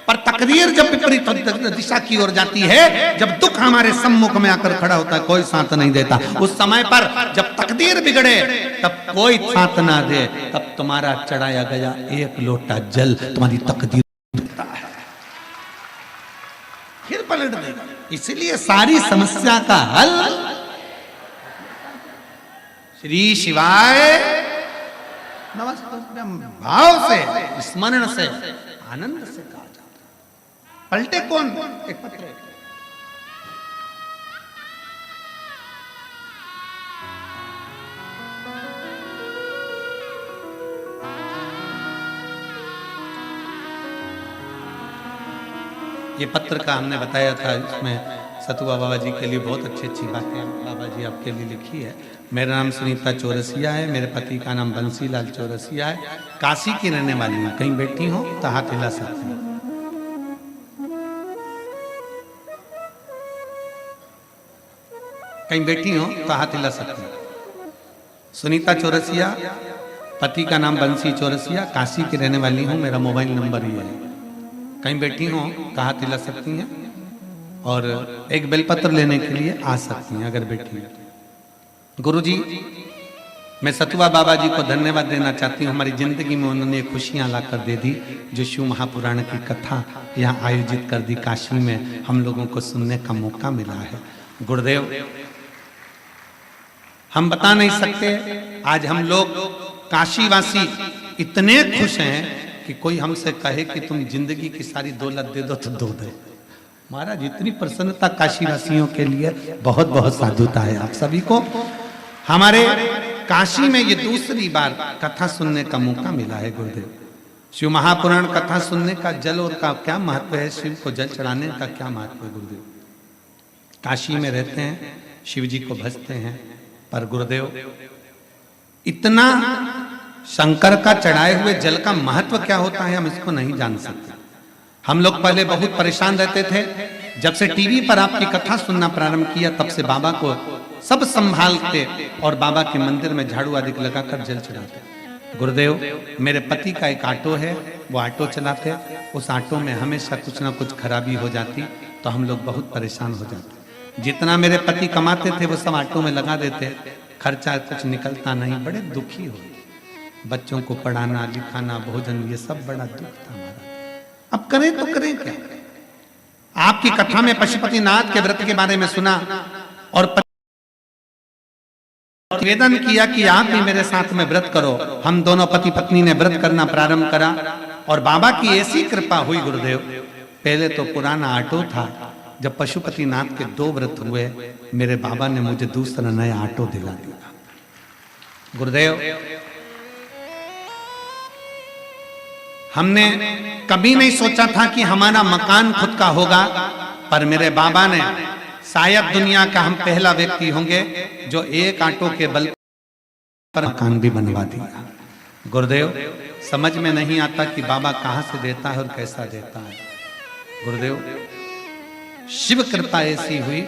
पर तकदीर जब विपरीत दिशा की ओर जाती है, जब दुख हमारे सम्मुख में आकर खड़ा होता है, कोई साथ नहीं देता। उस समय पर जब तकदीर बिगड़े, तब कोई साथ ना दे, तब तुम्हारा चढ़ाया गया एक लोटा जल तुम्हारी तकदीर देता है, फिर पलट देगा। इसलिए सारी समस्या का हल श्री शिवाय नमस्ते भाव से, स्मरण से, आनंद से कहा जाता है। पलटे कौन? एक पत्र। ये पत्र का हमने बताया था, इसमें सतुआ बाबा जी के लिए बहुत अच्छी अच्छी बातें बाबा जी आपके लिए लिखी है। मेरा नाम सुनीता चौरसिया है, मेरे पति का नाम बंसीलाल चौरसिया है, काशी की रहने वाली हूँ। कहीं बैठी हो तो हाथ हिला सकती हूँ। कहीं बैठी हो तो हाथ हिला सकती हूँ। सुनीता चौरसिया, पति का नाम बंसी चौरसिया, काशी की रहने वाली हूँ, मेरा मोबाइल नंबर ये है। कहीं बैठी हो तो हाथ हिला सकती हैं और एक बेलपत्र लेने के लिए आ सकती हैं अगर बैठी हैं। गुरुजी, मैं सतुआ बाबा जी को धन्यवाद देना चाहती हूँ। हमारी जिंदगी में उन्होंने खुशियाँ ला कर दे दी, जो शिव महापुराण की कथा यहाँ आयोजित कर दी। काशी में हम लोगों को सुनने का मौका मिला है। गुरुदेव, हम बता नहीं सकते, आज हम लोग काशीवासी इतने खुश हैं कि कोई हमसे कहे कि तुम जिंदगी की सारी दौलत दे दो तो दो दे। महाराज, इतनी प्रसन्नता काशीवासियों के लिए, बहुत बहुत साधुता है आप सभी को। हमारे काशी में ये दूसरी बार कथा सुनने का मौका मिला है। गुरुदेव, शिव महापुराण कथा सुनने का जल और का क्या महत्व है, शिव को जल चढ़ाने का क्या महत्व है गुरुदेव? काशी में रहते हैं, शिव जी को भजते हैं, पर गुरुदेव इतना शंकर का चढ़ाए हुए जल का महत्व क्या होता है हम इसको नहीं जान सकते। हम लोग पहले बहुत परेशान रहते थे, जब से टीवी पर आपकी कथा सुनना प्रारंभ किया तब से बाबा को सब संभालते और बाबा के मंदिर में झाड़ू आदि लगाकर जल चढ़ाते। गुरुदेव मेरे पति का एक ऑटो है, वो ऑटो चलाते, उस ऑटो में हमेशा कुछ ना कुछ खराबी हो जाती तो हम लोग बहुत परेशान हो जाते। जितना मेरे पति कमाते थे वो सब ऑटो में लगा देते, खर्चा कुछ निकलता नहीं, बड़े दुखी हो। बच्चों को पढ़ाना लिखाना भोजन ये सब बड़ा दुख था हमारा। अब करें तो करें क्या। आपकी कथा में पशुपतिनाथ के व्रत के बारे में सुना और निवेदन किया कि आप भी मेरे साथ में व्रत करो। हम दोनों पति पत्नी ने व्रत करना प्रारंभ करा और बाबा की ऐसी कृपा हुई गुरुदेव, पहले तो पुराना ऑटो था, जब पशुपतिनाथ के 2 व्रत हुए मेरे बाबा ने मुझे दूसरा नया ऑटो दिला दिया। गुरुदेव हमने कभी नहीं सोचा था कि हमारा मकान खुद का होगा, पर मेरे बाबा ने शायद दुनिया का हम पहला व्यक्ति होंगे जो एक ऑटो के बल पर मकान भी बनवा दिया। गुरुदेव समझ में नहीं आता कि बाबा कहां से देता है और कैसा देता है। गुरुदेव शिव कृपा ऐसी हुई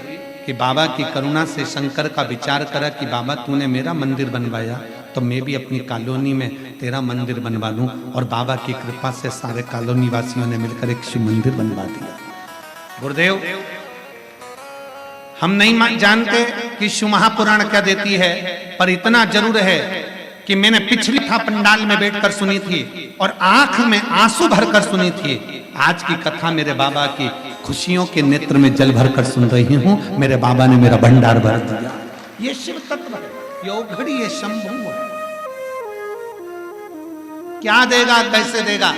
कि बाबा की करुणा से शंकर का विचार करा कि बाबा तूने मेरा मंदिर बनवाया तो मैं भी अपनी कॉलोनी में तेरा मंदिर बनवा लूं, और बाबा की कृपा से सारे कॉलोनी वासियों ने मिलकर एक शिव मंदिर बनवा दिया। गुरुदेव हम नहीं जानते कि शिव महापुराण क्या देती है, पर इतना जरूर है कि मैंने पिछली कथा पंडाल में बैठकर सुनी थी और आंख में आंसू भरकर सुनी थी। आज की कथा मेरे बाबा की खुशियों के नेत्र में जल भरकर सुन रही हूं। मेरे बाबा ने मेरा भंडार भर दिया। ये शिव तत्व है, ये औघड़ी, ये शंभु है। क्या देगा कैसे देगा।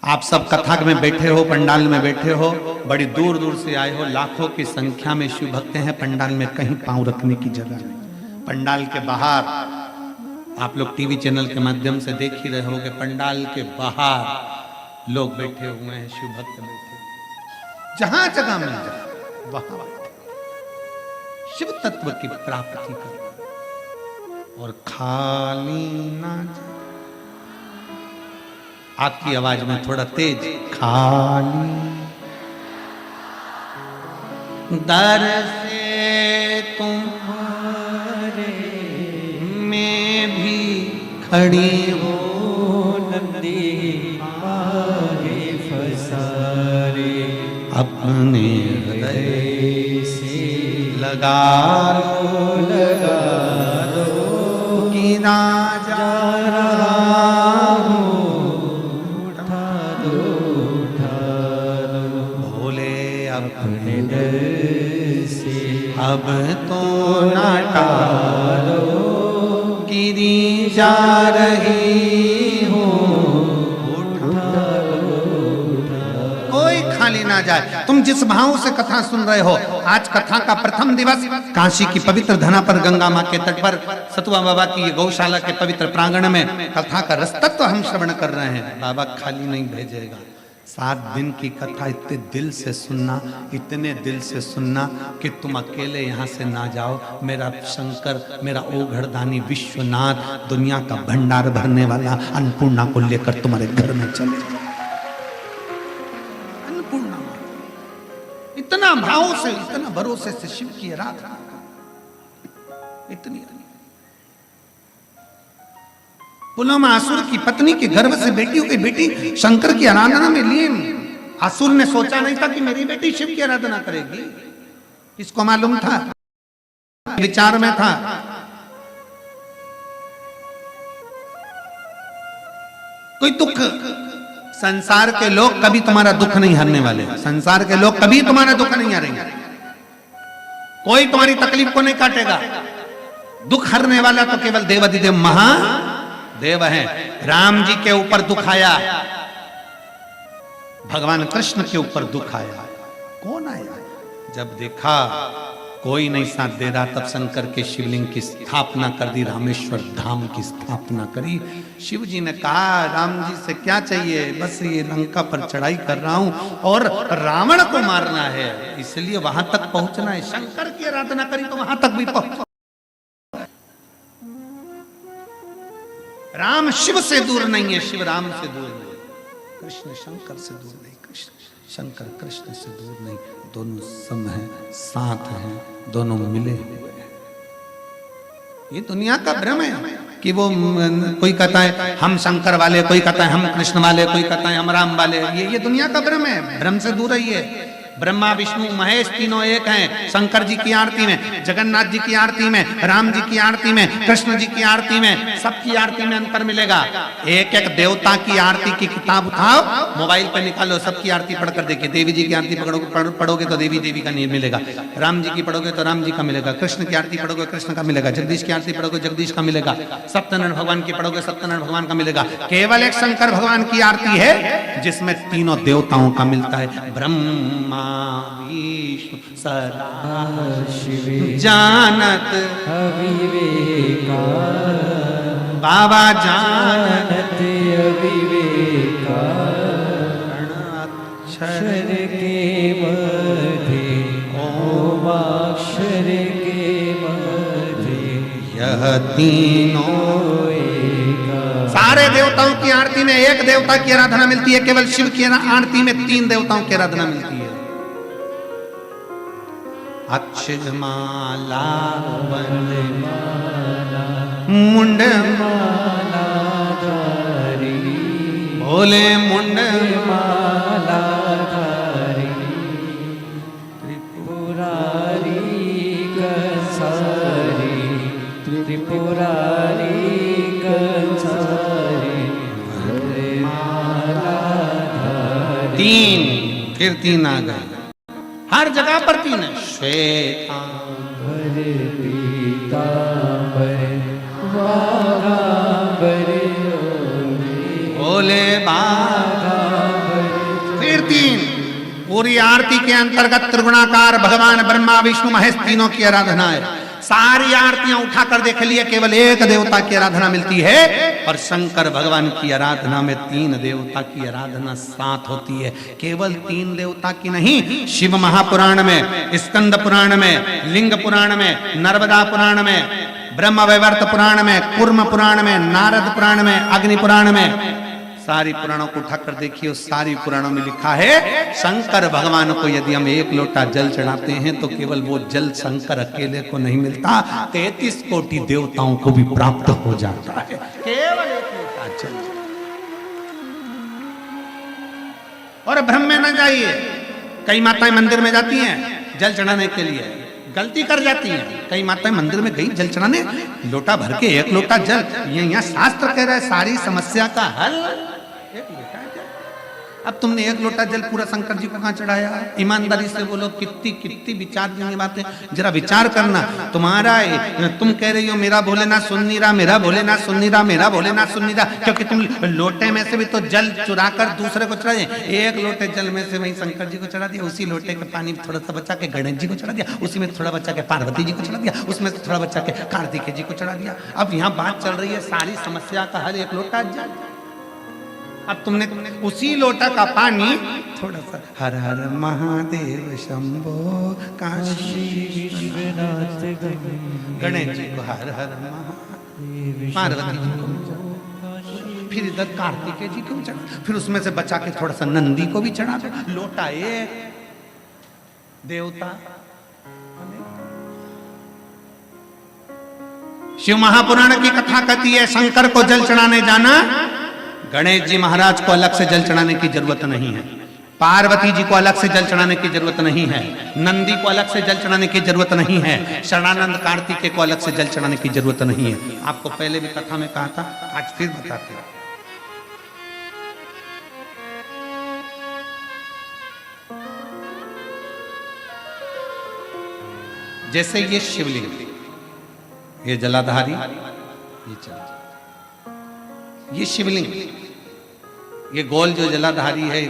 आप सब कथा में बैठे हो, पंडाल में बैठे हो, बड़ी दूर दूर से आए हो, लाखों की संख्या में शिव भक्त हैं। पंडाल में कहीं पांव रखने की जगह नहीं। पंडाल के बाहर आप लोग टीवी चैनल के माध्यम से देख ही रहे हो कि पंडाल के बाहर लोग बैठे हुए हैं, शिव भक्त बैठे, जहां जगह मिल जाए वहां शिव तत्व की प्राप्ति कर और खाली ना जाए। आपकी आवाज में थोड़ा तेज, खाली दर से तुम्हारे मैं भी खड़ी हूँ, नंदी मारे फसारे अपने हृदय से लगा लो कि ना जा रहा हूँ, उठा दो भोले अपने दर से अब तो ना टालो, गिरी जा रही हूँ, कोई खाली ना जाए। तुम जिस भाव से कथा सुन रहे हो, आज कथा का प्रथम दिवस काशी की पवित्र धना पर गंगा मां के तट पर सतुआ बाबा की गौशाला के पवित्र प्रांगण में कथा का रसतत्व हम श्रवण कर रहे हैं। बाबा खाली नहीं भेजेगा। 7 दिन की कथा इतने दिल से सुनना, इतने दिल से सुनना कि तुम अकेले यहाँ से ना जाओ। मेरा शंकर, मेरा ओघड़दानी विश्वनाथ, दुनिया का भंडार भरने वाला अन्नपूर्णा को लेकर तुम्हारे घर में चले जाओ। अन्नपूर्णा इतना भाव से, इतना भरोसे से शिव की आराधना, इतनी पुलमासुर की पत्नी के गर्भ से बेटी हो गई। बेटी शंकर की आराधना में लीन। असुर ने सोचा नहीं था कि मेरी बेटी शिव की आराधना करेगी। इसको मालूम था, विचार में था। कोई दुख, संसार के लोग कभी तुम्हारा दुख नहीं हरने वाले। संसार के लोग कभी तुम्हारा दुख नहीं हरेंगे। कोई तुम्हारी तकलीफ को नहीं काटेगा। दुख हरने वाला तो केवल देवाधिदेव महादेव है। राम जी के ऊपर दुख आया, भगवान कृष्ण के ऊपर दुख आया। कौन आया? जब देखा कोई नहीं साथ दे रहा, तब शंकर के शिवलिंग की स्थापना कर दी, रामेश्वर धाम की स्थापना करी। शिव जी ने कहा राम जी से क्या चाहिए, बस ये लंका पर चढ़ाई कर रहा हूं और रावण को मारना है, इसलिए वहां तक पहुंचना है। शंकर की आराधना करी तो वहां तक भी पहुंच। राम शिव से दूर नहीं है, शिव राम से दूर नहीं, कृष्ण शंकर से दूर नहीं, कृष्ण शंकर कृष्ण से दूर नहीं, दोनों सम हैं, साथ हैं, दोनों मिले हुए हैं। ये दुनिया का भ्रम है कि वो कोई कहता है हम शंकर वाले, कोई कहता है हम कृष्ण वाले, कोई कहता है हम राम वाले। ये दुनिया का भ्रम है, भ्रम से दूर रहिए। ब्रह्मा विष्णु महेश तीनों एक हैं। शंकर जी की आरती में, जगन्नाथ जी की आरती में, राम जी की आरती में, कृष्ण जी की आरती में, सबकी आरती में अंतर मिलेगा। एक एक देवता की आरती की किताब उठाओ, मोबाइल पर निकालो, सबकी आरती पढ़कर देखिए। देवी जी की आरती पढ़ोगे तो देवी देवी का नहीं मिलेगा, राम जी की पढ़ोगे तो राम जी का मिलेगा, कृष्ण की आरती पढ़ोगे कृष्ण का मिलेगा, जगदीश की आरती पढ़ोगे जगदीश का मिलेगा, सत्यनारायण भगवान की पढ़ोगे सत्यनारायण भगवान का मिलेगा। केवल एक शंकर भगवान की आरती है जिसमें तीनों देवताओं का मिलता है। ब्रह्मा विष्णु सदा शिव जानत अविवेका बाबा जानत अविवेका अक्षर अक्षर के मध्य ओमाक्षर के मध्य यह तीनों एका। सारे देवताओं की आरती में एक देवता की आराधना मिलती है, केवल शिव की आरती में तीन देवताओं की आराधना मिलती है। अक्षर माला मुंड माला धारी भोले मुंड माला धारी त्रिपुरारी कंसारी त्रिपुरारी कंसारी माला धारी। तीन, फिर तीन आ गए, हर जगह पर तीन है। श्वेतांबर पीतांबर वागांबर भोले बागांबर, फिर तीन। पूरी आरती के अंतर्गत त्रिगुणाकार भगवान ब्रह्मा विष्णु महेश तीनों की आराधना है। सारी आरतियां उठाकर देख लिए, केवल एक देवता की आराधना मिलती है। और शंकर भगवान की आराधना में तीन देवता की आराधना साथ होती है। केवल तीन देवता की नहीं, शिव महापुराण में, स्कंद पुराण में, लिंग पुराण में, नर्मदा पुराण में, ब्रह्म वैवर्त पुराण में, कूर्म पुराण में, नारद पुराण में, अग्नि पुराण में, सारी पुराणों को उठाकर देखिए, उस सारी पुराणों में लिखा है शंकर भगवान को यदि हम एक लोटा जल चढ़ाते हैं तो केवल वो जल शंकर अकेले को नहीं मिलता, 33 कोटि देवताओं को भी प्राप्त हो जाता है। केवल एक लोटा जल। और भ्रम में न जाइए। कई माताएं मंदिर में जाती हैं जल चढ़ाने के लिए, गलती कर जाती हैं। कई माताएं मंदिर में गई जल चढ़ाने, लोटा भर के एक लोटा जल, ये यहाँ शास्त्र कह रहा है सारी समस्या का हल एक लोटा जल। अब तुमने एक लोटा जल पूरा शंकर जी को कहाँ चढ़ाया? ईमानदारी से बोलो, कितनी कितनी विचार की बातें, जरा विचार करना। तुम्हारा तुम कह रही हो मेरा भोलेनाथ सुन नहीं रहा, मेरा भोलेनाथ सुन नहीं रहा, मेरा भोलेनाथ सुन नहीं रहा, क्योंकि तुम लोटे में से भी तो जल चुरा कर दूसरे को चढ़ा दिया। एक लोटे जल में से वही शंकर जी को चढ़ा दिया, उसी लोटे का पानी थोड़ा सा बचा के गणेश जी को चढ़ा दिया, उसी में थोड़ा बचा के पार्वती जी को चढ़ा दिया, उसमें थोड़ा बचा के कार्तिकेय जी को चढ़ा दिया। अब यहाँ बात चल रही है सारी समस्या का हल एक लोटा जल। अब तुमने उसी लोटा का पानी थोड़ा सा हर हर महादेव शंभो काशी विश्वनाथ गणेश जी को हर हर महादेव, पार्वती जी को, फिर इधर कार्तिकेय जी को चढ़ा, फिर उसमें से बचा के थोड़ा सा नंदी को भी चढ़ा दो। लोटा एक देवता। शिव महापुराण की कथा कहती है शंकर को जल चढ़ाने जाना, गणेश जी महाराज को अलग से जल चढ़ाने की जरूरत नहीं है, पार्वती जी को अलग से जल चढ़ाने की जरूरत नहीं है, नंदी को अलग से जल चढ़ाने की जरूरत नहीं है, शरणानंद कार्तिकेय को अलग से जल चढ़ाने की जरूरत नहीं है। आपको पहले भी कथा में कहा था, आज फिर बताते हैं। जैसे ये शिवलिंग, ये जलाधारी, ये चल, ये शिवलिंग, ये गोल जो जलाधारी है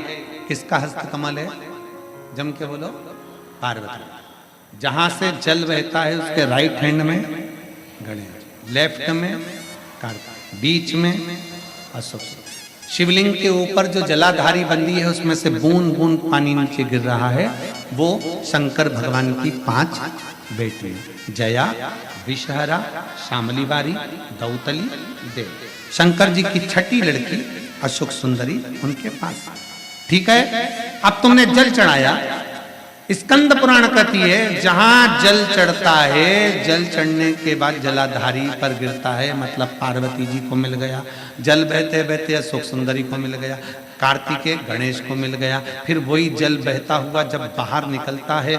किसका हस्त कमल है? जम के बोलो, पार्वती। जहां से जल बहता है उसके राइट हैंड में गणेश, लेफ्ट में कार्तिक, बीच में अशोक। शिवलिंग के ऊपर जो जलाधारी बंदी है उसमें से बूंद बूंद पानी नीचे गिर रहा है, वो शंकर भगवान की 5 बेटी, जया, विषहरा, शामली बारी, दौतली, देव। शंकर जी की छठी लड़की अशोक सुंदरी उनके पास। ठीक है, अब तुमने जल चढ़ाया। स्कंद पुराण कहती है जहां जल चढ़ता है, जल चढ़ने के बाद जलाधारी पर गिरता है, मतलब पार्वती जी को मिल गया। जल बहते बहते अशोक सुंदरी को मिल गया, कार्तिकेय गणेश को मिल गया। फिर वही जल बहता हुआ जब बाहर निकलता है,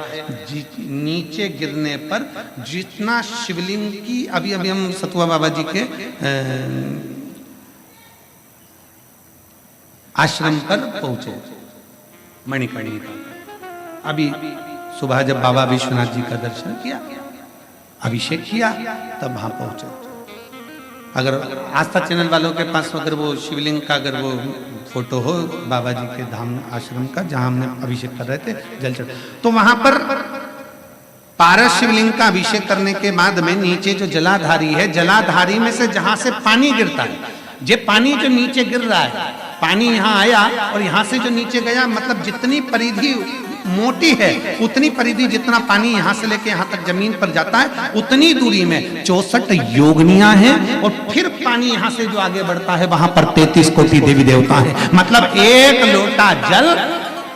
नीचे गिरने पर जितना शिवलिंग की, अभी हम सतुआ बाबा जी के आश्रम पर पहुंचे मणिकर्णिका। अभी सुबह जब बाबा विश्वनाथ जी का दर्शन किया, अभिषेक किया, तब वहां पहुंचे। अगर आस्था चैनल वालों के पास अगर वो शिवलिंग का अगर वो फोटो हो बाबा जी के धाम आश्रम का जहां हमने अभिषेक कर रहे थे जल चढ़, तो वहां पर पारस शिवलिंग का अभिषेक करने के बाद में नीचे जो जलाधारी है, जलाधारी में से जहां से पानी गिरता है, ये पानी जो नीचे गिर रहा है, पानी यहाँ आया और यहाँ से जो नीचे गया, मतलब जितनी परिधि मोटी है उतनी परिधि, जितना पानी यहाँ से लेके यहाँ तक जमीन पर जाता है उतनी दूरी में 64 योगनियां हैं, और फिर पानी यहाँ से जो आगे बढ़ता है वहां पर 33 कोटि देवी देवता है। मतलब एक लोटा जल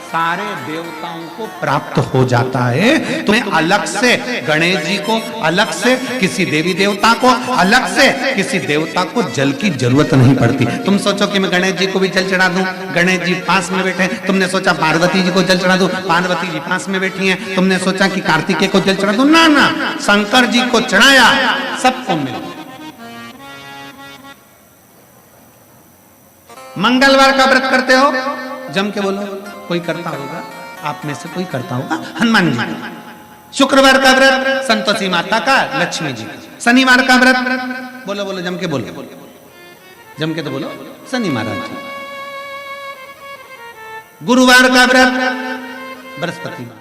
सारे देवताओं को प्राप्त हो जाता है। तुम्हें अलग से गणेश जी को, अलग से किसी देवी देवता को, अलग से किसी देवता को जल की जरूरत नहीं पड़ती। तुम सोचो कि मैं गणेश जी को भी जल चढ़ा दूं, गणेश जी पास में बैठे। तुमने सोचा पार्वती जी को जल चढ़ा दूं, पार्वती जी पास में बैठी हैं। तुमने सोचा कि कार्तिकेय को जल चढ़ा दूं, ना ना, शंकर जी को चढ़ाया, सबको मिला। मंगलवार का व्रत करते हो, जम के बोलो, कोई करता होगा, आप में से कोई करता होगा, हनुमान जी। शुक्रवार का व्रत संतोषी माता का, लक्ष्मी जी। शनिवार का व्रत बोलो बोलो, जम के बोलो, जम के तो बोलो, शनि महाराज जी। गुरुवार का व्रत बृहस्पति महाराज।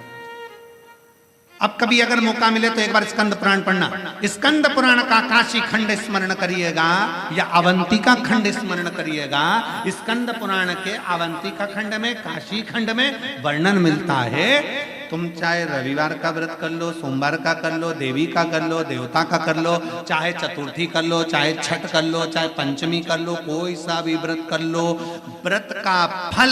अब कभी अगर मौका मिले तो एक बार स्कंद पुराण पढ़ना। स्कंद पुराण का काशी खंड स्मरण करिएगा या अवंतिका खंड स्मरण करिएगा। स्कंद पुराण के अवंतिका खंड में, काशी खंड में वर्णन मिलता है। तुम चाहे रविवार का व्रत कर लो, सोमवार का कर लो, देवी का कर लो, देवता का कर लो, चाहे चतुर्थी कर लो, चाहे छठ कर लो, चाहे पंचमी कर लो, कोई सा भी व्रत कर लो, व्रत का फल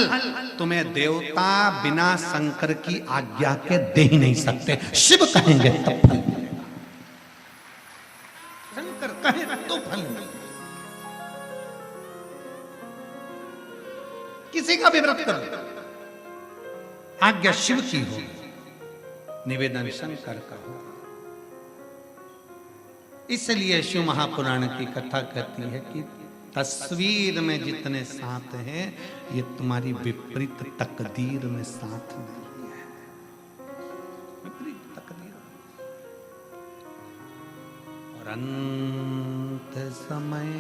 तुम्हें देवता बिना शंकर की आज्ञा के दे ही नहीं सकते। शिव कहेंगे तब फल मिलेगा, शंकर कहे तो फल मिलेगा। किसी का भी व्रत करो, आज्ञा शिव की हो, निवेदन शंकर का हो। इसलिए शिव महापुराण की कथा कहती है कि तस्वीर में जितने साथ हैं, ये तुम्हारी विपरीत तकदीर में साथ नहीं है। विपरीत तकदीर। और अंत समय